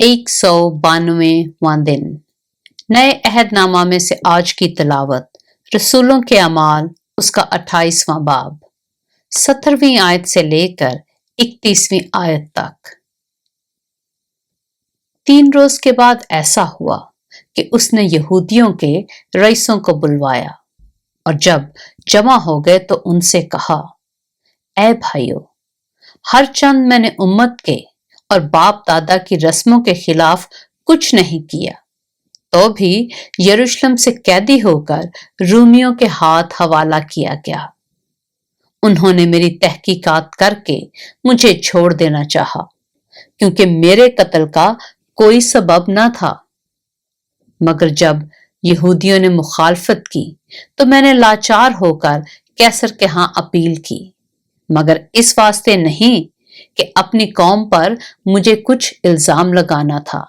192वां दिन। नए अहदनामा में से आज की तिलावत रसूलों के अमाल उसका 28वां बाब 17वीं आयत से लेकर 31वीं आयत तक। 3 रोज के बाद ऐसा हुआ कि उसने यहूदियों के रईसों को बुलवाया और जब जमा हो गए तो उनसे कहा, ऐ भाइयों, हर चंद मैंने उम्मत के और बाप दादा की रस्मों के खिलाफ कुछ नहीं किया, तो भी यरूशलेम से कैदी होकर रूमियों के हाथ हवाला किया गया। उन्होंने मेरी तहकीकात करके मुझे छोड़ देना चाहा, क्योंकि मेरे कत्ल का कोई सबब न था। मगर जब यहूदियों ने मुखालफत की तो मैंने लाचार होकर कैसर के हां अपील की, मगर इस वास्ते नहीं कि अपनी कौम पर मुझे कुछ इल्जाम लगाना था।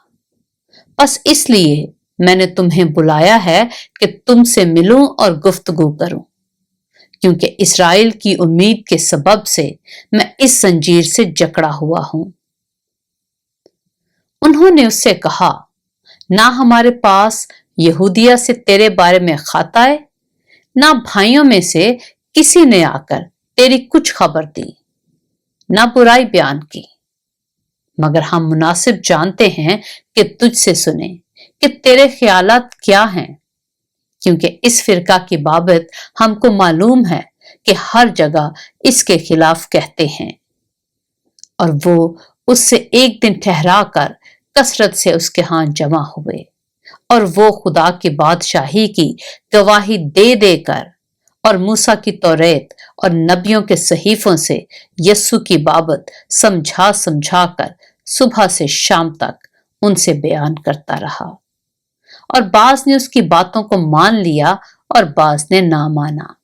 बस इसलिए मैंने तुम्हें बुलाया है कि तुमसे मिलूं और गुफ्तगू करूं, क्योंकि इस्राएल की उम्मीद के सबब से मैं इस जंजीर से जकड़ा हुआ हूं। उन्होंने उससे कहा, ना हमारे पास यहूदिया से तेरे बारे में खत आए, ना भाइयों में से किसी ने आकर तेरी कुछ खबर दी, ना बुराई बयान की, मगर हम मुनासिब जानते हैं कि तुझसे सुने कि तेरे ख्यालात क्या हैं, क्योंकि इस फिरका की बाबत हमको मालूम है कि हर जगह इसके खिलाफ कहते हैं। और वो उससे एक दिन ठहरा कर कसरत से उसके हाथ जमा हुए और वो खुदा की बादशाही की गवाही दे देकर और मूसा की तौरेत और नबियों के सहीफों से यस्सु की बाबत समझा समझा कर सुबह से शाम तक उनसे बयान करता रहा। और बाज ने उसकी बातों को मान लिया और बाज ने ना माना।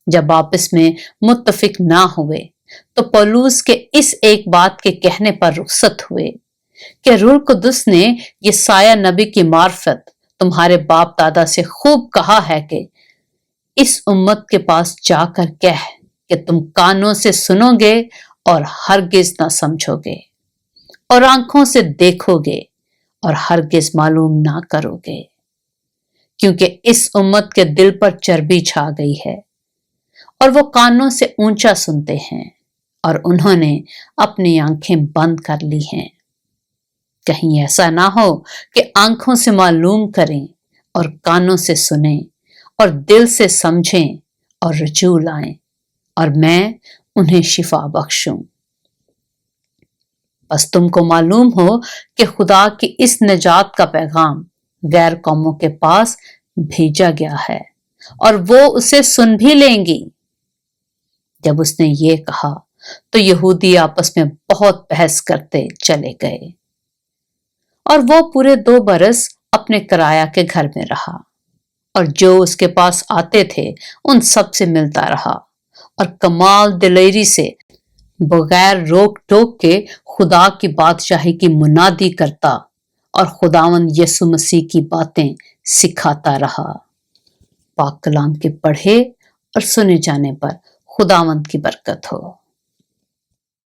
जब आपस में मुत्तफिक ना हुए तो पौलुस के इस एक बात के कहने पर रुखसत हुए कि रूह कुदुस ने यसाया नबी की मार्फत तुम्हारे बाप दादा से खूब कहा है कि इस उम्मत के पास जाकर कह कि तुम कानों से सुनोगे और हरगिज ना समझोगे, और आंखों से देखोगे और हरगिज मालूम ना करोगे, क्योंकि इस उम्मत के दिल पर चर्बी छा गई है और वो कानों से ऊंचा सुनते हैं और उन्होंने अपनी आंखें बंद कर ली हैं। कहीं ऐसा ना हो कि आंखों से मालूम करें और कानों से सुनें और दिल से समझें और रजू लाएं और मैं उन्हें शिफा बख्शूं। बस तुमको मालूम हो कि खुदा की इस निजात का पैगाम गैर कौमों के पास भेजा गया है और वो उसे सुन भी लेंगी। जब उसने ये कहा तो यहूदी आपस में बहुत बहस करते चले गए और वो पूरे 2 बरस अपने किराया के घर में रहा और जो उसके पास आते थे उन सब से मिलता रहा और कमाल दिलेरी से बगैर रोक टोक के खुदा की बादशाही की मुनादी करता और खुदावंद यीशु मसीह की बातें सिखाता रहा। पाक कलाम के पढ़े और सुने जाने पर खुदावंद की बरकत हो।